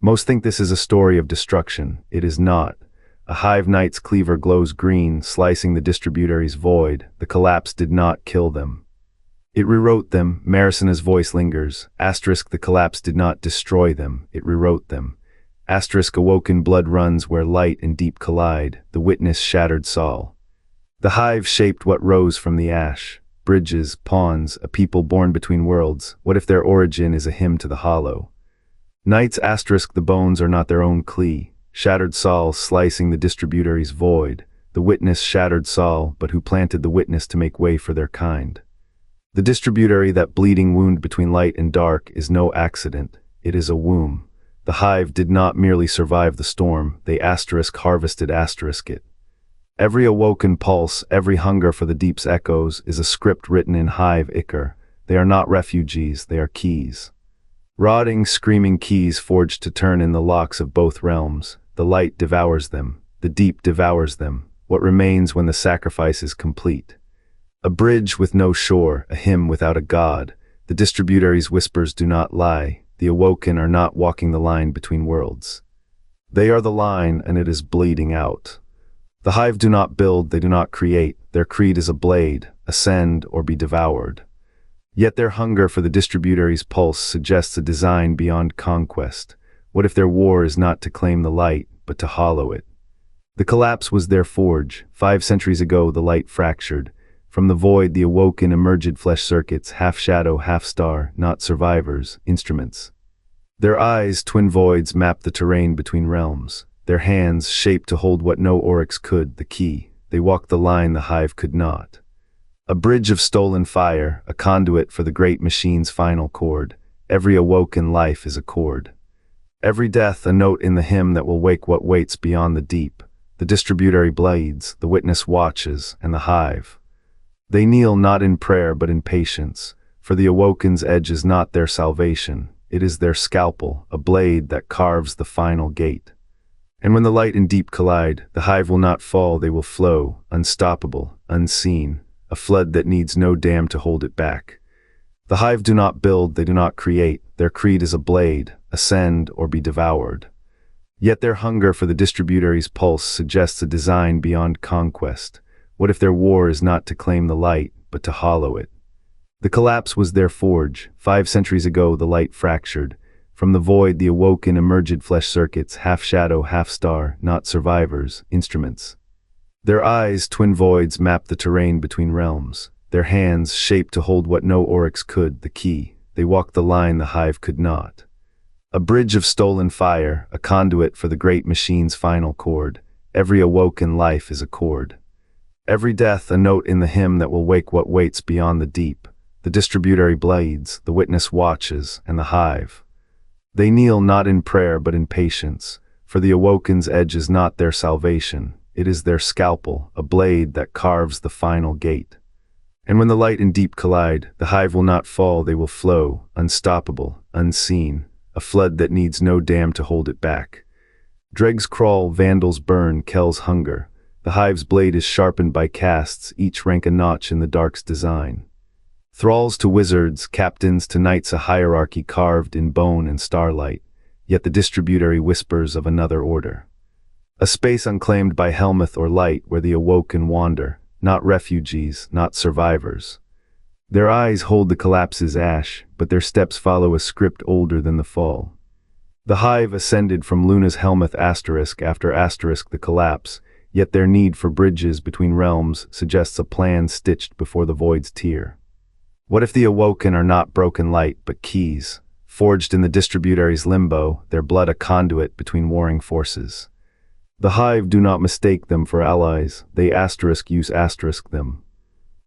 Most think this is a story of destruction. It is not. A Hive Knight's cleaver glows green, slicing the distributary's void. The collapse did not kill them. It rewrote them. Maricina's voice lingers. Asterisk, the collapse did not destroy them. It rewrote them. Asterisk, awoken blood runs where light and deep collide. The witness shattered Saul. The Hive shaped what rose from the ash. Bridges, pawns, a people born between worlds. What if their origin is a hymn to the hollow? Knights asterisk, the bones are not their own clee. Shattered Saul, slicing the distributary's void. The witness shattered Saul, but who planted the witness to make way for their kind? The distributary, that bleeding wound between light and dark, is no accident. It is a womb. The Hive did not merely survive the storm, they asterisk harvested asterisk it. Every awoken pulse, every hunger for the deep's echoes, is a script written in Hive ichor. They are not refugees, they are keys. Rotting, screaming keys forged to turn in the locks of both realms. The light devours them, the deep devours them. What remains when the sacrifice is complete? A bridge with no shore, a hymn without a god. The distributary's whispers do not lie. The awoken are not walking the line between worlds. They are the line, and it is bleeding out. The Hive do not build, they do not create. Their creed is a blade, ascend or be devoured. Yet their hunger for the distributary's pulse suggests a design beyond conquest. What if their war is not to claim the light, but to hollow it? The collapse was their forge. 5 centuries ago the light fractured. From the void the awoken emerged flesh circuits, half shadow, half star, not survivors, instruments. Their eyes, twin voids, map the terrain between realms. Their hands, shaped to hold what no oryx could, the key. They walked the line the Hive could not. A bridge of stolen fire, a conduit for the great machine's final chord. Every awoken life is a chord. Every death a note in the hymn that will wake what waits beyond the deep. The distributary bleeds, the witness watches, and the Hive. They kneel not in prayer but in patience, for the awoken's edge is not their salvation. It is their scalpel, a blade that carves the final gate. And when the light and deep collide, the Hive will not fall, they will flow, unstoppable, unseen. A flood that needs no dam to hold it back. The Hive do not build, they do not create. Their creed is a blade, ascend or be devoured. Yet their hunger for the distributary's pulse suggests a design beyond conquest. What if their war is not to claim the light, but to hollow it? The collapse was their forge. 5 centuries ago the light fractured. From the void the awoken emerged flesh circuits, half shadow, half star, not survivors, instruments. Their eyes, twin voids, map the terrain between realms. Their hands, shaped to hold what no oryx could, the key. They walked the line the Hive could not. A bridge of stolen fire, a conduit for the great machine's final chord. Every awoken life is a chord. Every death a note in the hymn that will wake what waits beyond the deep. The distributary bleeds, the witness watches, and the Hive. They kneel not in prayer but in patience, for the awoken's edge is not their salvation. It is their scalpel, a blade that carves the final gate. And when the light and deep collide, the Hive will not fall, they will flow, unstoppable, unseen, a flood that needs no dam to hold it back. Dregs crawl, vandals burn, Kells hunger. The Hive's blade is sharpened by casts, each rank a notch in the dark's design. Thralls to wizards, captains to knights, a hierarchy carved in bone and starlight, yet the distributary whispers of another order. A space unclaimed by Helmuth or light where the awoken wander, not refugees, not survivors. Their eyes hold the collapse's ash, but their steps follow a script older than the fall. The Hive ascended from Luna's Helmuth asterisk after asterisk the collapse, yet their need for bridges between realms suggests a plan stitched before the void's tear. What if the awoken are not broken light but keys, forged in the distributary's limbo, their blood a conduit between warring forces? The Hive do not mistake them for allies, they asterisk use asterisk them.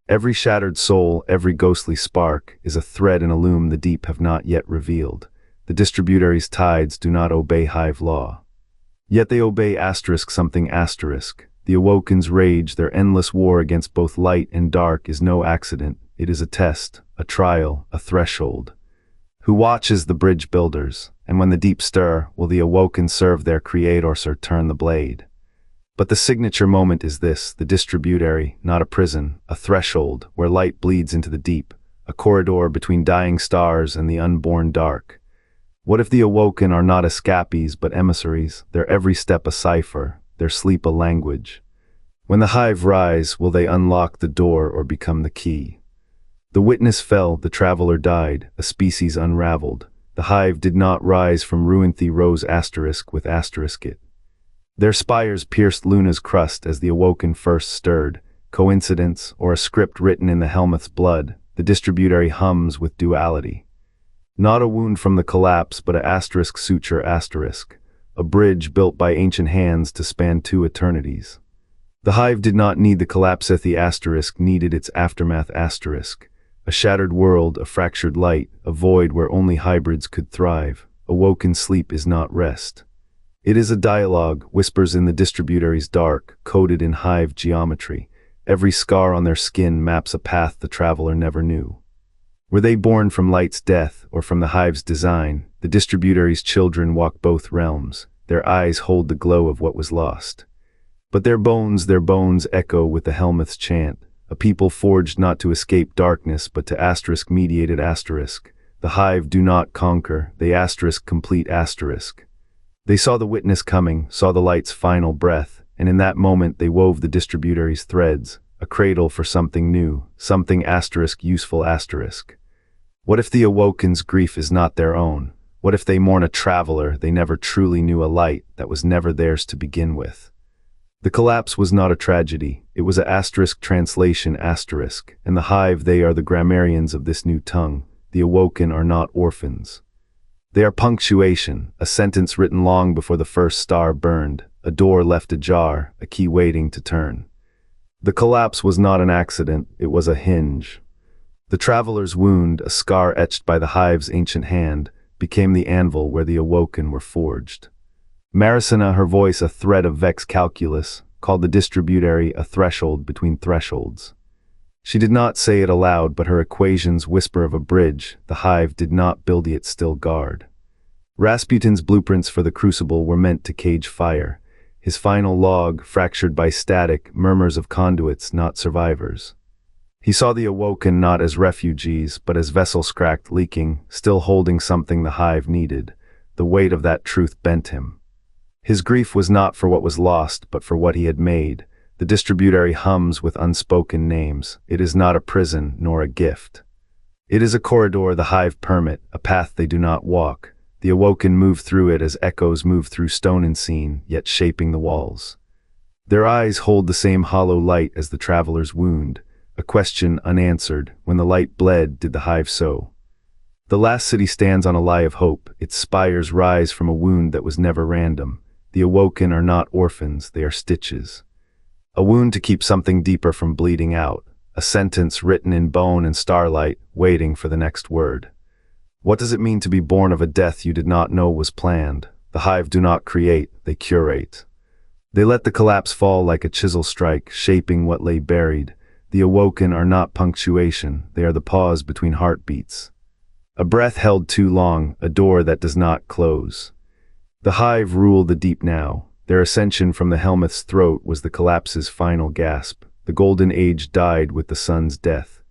Every shattered soul, every ghostly spark, is a thread in a loom the deep have not yet revealed. The distributary's tides do not obey Hive law. Yet they obey asterisk something asterisk. The awoken's rage, their endless war against both light and dark, is no accident. It is a test, a trial, a threshold. Who watches the bridge builders, and when the deep stir, will the awoken serve their creator or turn the blade? But the signature moment is this, the distributary, not a prison, a threshold where light bleeds into the deep, a corridor between dying stars and the unborn dark. What if the Awoken are not escapees but emissaries, their every step a cipher, their sleep a language? When the Hive rise, will they unlock the door or become the key? The witness fell, the traveler died, a species unraveled. The Hive did not rise from ruin, they rose asterisk with asterisk it. Their spires pierced Luna's crust as the Awoken first stirred. Coincidence, or a script written in the helmet's blood? The distributary hums with duality. Not a wound from the collapse, but a asterisk suture asterisk. A bridge built by ancient hands to span two eternities. The Hive did not need the collapse, the asterisk needed its aftermath asterisk. A shattered world, a fractured light, a void where only hybrids could thrive. Awoken sleep is not rest. It is a dialogue, whispers in the distributary's dark, coded in Hive geometry. Every scar on their skin maps a path the traveler never knew. Were they born from light's death or from the Hive's design? The distributary's children walk both realms. Their eyes hold the glow of what was lost. But their bones echo with the helmet's chant. A people forged not to escape darkness, but to asterisk mediated asterisk. The Hive do not conquer, they asterisk complete asterisk. They saw the witness coming, saw the light's final breath, and in that moment they wove the distributary's threads, a cradle for something new, something asterisk useful asterisk. What if the Awoken's grief is not their own? What if they mourn a traveler they never truly knew, a light that was never theirs to begin with? The collapse was not a tragedy, it was a asterisk translation asterisk, and the Hive, they are the grammarians of this new tongue. The Awoken are not orphans. They are punctuation, a sentence written long before the first star burned, a door left ajar, a key waiting to turn. The collapse was not an accident, it was a hinge. The traveler's wound, a scar etched by the Hive's ancient hand, became the anvil where the Awoken were forged. Maricina, her voice a thread of vex calculus, called the distributary a threshold between thresholds. She did not say it aloud, but her equations whisper of a bridge. The Hive did not build it, still guard. Rasputin's blueprints for the crucible were meant to cage fire. His final log, fractured by static, murmurs of conduits, not survivors. He saw the Awoken not as refugees, but as vessels cracked, leaking, still holding something the Hive needed. The weight of that truth bent him. His grief was not for what was lost, but for what he had made. The distributary hums with unspoken names. It is not a prison, nor a gift. It is a corridor the Hive permit, a path they do not walk. The Awoken move through it as echoes move through stone unseen, yet shaping the walls. Their eyes hold the same hollow light as the traveler's wound, a question unanswered. When the light bled, did the Hive sow? The last city stands on a lie of hope. Its spires rise from a wound that was never random. The Awoken are not orphans, they are stitches. A wound to keep something deeper from bleeding out. A sentence written in bone and starlight, waiting for the next word. What does it mean to be born of a death you did not know was planned? The Hive do not create, they curate. They let the collapse fall like a chisel strike, shaping what lay buried. The Awoken are not punctuation, they are the pause between heartbeats. A breath held too long, a door that does not close. The Hive rule the deep now. Their ascension from the helmet's throat was the collapse's final gasp. The golden age died with the sun's death.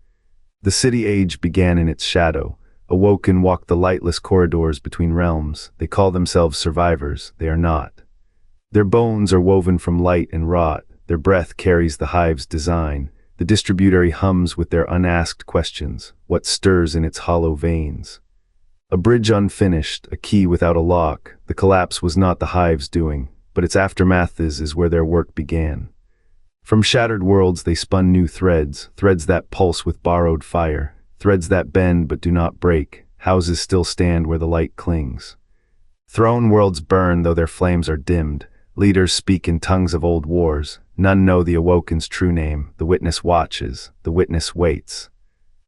The city age began in its shadow. Awoken walk the lightless corridors between realms. They call themselves survivors. They are not. Their bones are woven from light and rot. Their breath carries the Hive's design. The distributary hums with their unasked questions. What stirs in its hollow veins? A bridge unfinished, a key without a lock. The collapse was not the Hive's doing, but its aftermath is where their work began. From shattered worlds they spun new threads, threads that pulse with borrowed fire, threads that bend but do not break. Houses still stand where the light clings. Throne worlds burn though their flames are dimmed. Leaders speak in tongues of old wars. None know the Awoken's true name. The witness watches, the witness waits.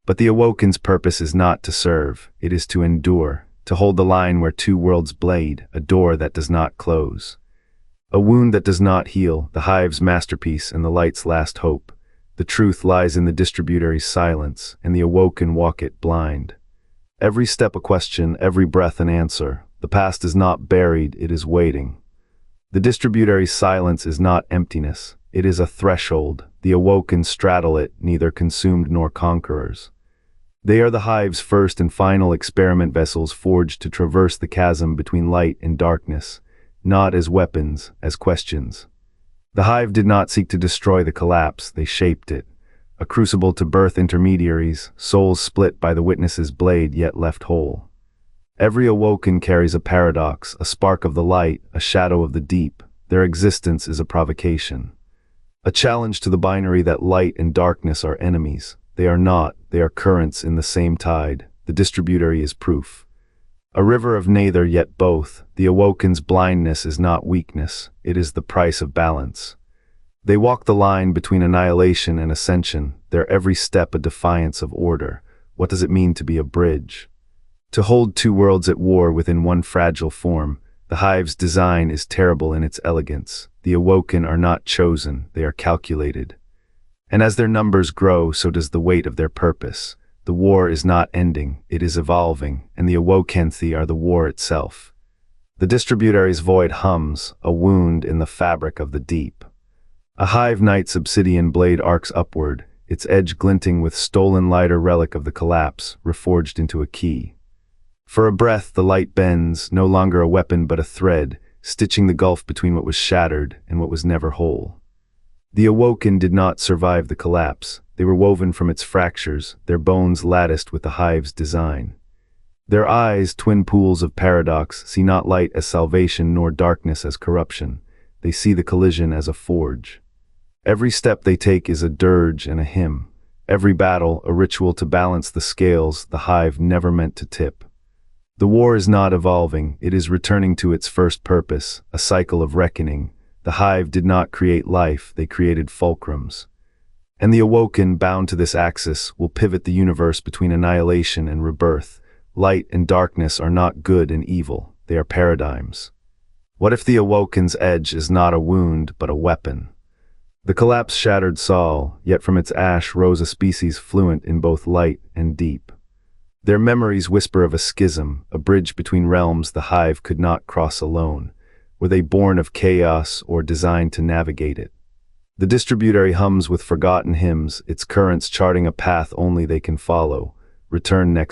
But the Awoken's purpose is not to serve, it is to endure, to hold the line where two worlds blade, a door that does not close. A wound that does not heal, the Hive's masterpiece and the light's last hope. The truth lies in the distributary's silence, and the Awoken walk it blind. Every step a question, every breath an answer. The past is not buried, it is waiting. The distributary's silence is not emptiness, it is a threshold. The Awoken straddle it, neither consumed nor conquerors. They are the Hive's first and final experiment vessels forged to traverse the chasm between light and darkness, not as weapons, as questions. The Hive did not seek to destroy the collapse, they shaped it. A crucible to birth intermediaries, souls split by the witness's blade yet left whole. Every Awoken carries a paradox, a spark of the light, a shadow of the deep. Their existence is a provocation. A challenge to the binary that light and darkness are enemies. They are not, they are currents in the same tide. The distributary is proof. A river of neither yet both. The Awoken's blindness is not weakness, it is the price of balance. They walk the line between annihilation and ascension, their every step a defiance of order. What does it mean to be a bridge? To hold two worlds at war within one fragile form. The Hive's design is terrible in its elegance. The Awoken are not chosen, they are calculated. And as their numbers grow, so does the weight of their purpose. The war is not ending, it is evolving, and the Awokenthi are the war itself. The distributary's void hums, a wound in the fabric of the deep. A Hive Knight's obsidian blade arcs upward, its edge glinting with stolen lighter relic of the collapse, reforged into a key. For a breath the light bends, no longer a weapon but a thread, stitching the gulf between what was shattered and what was never whole. The Awoken did not survive the collapse. They were woven from its fractures, their bones latticed with the Hive's design. Their eyes, twin pools of paradox, see not light as salvation nor darkness as corruption. They see the collision as a forge. Every step they take is a dirge and a hymn. Every battle, a ritual to balance the scales the Hive never meant to tip. The war is not evolving, it is returning to its first purpose, a cycle of reckoning. The Hive did not create life, they created fulcrums. And the Awoken, bound to this axis, will pivot the universe between annihilation and rebirth. Light and darkness are not good and evil, they are paradigms. What if the Awoken's edge is not a wound, but a weapon? The collapse shattered Saul, yet from its ash rose a species fluent in both light and deep. Their memories whisper of a schism, a bridge between realms the Hive could not cross alone. Were they born of chaos or designed to navigate it? The distributary hums with forgotten hymns, its currents charting a path only they can follow. Return next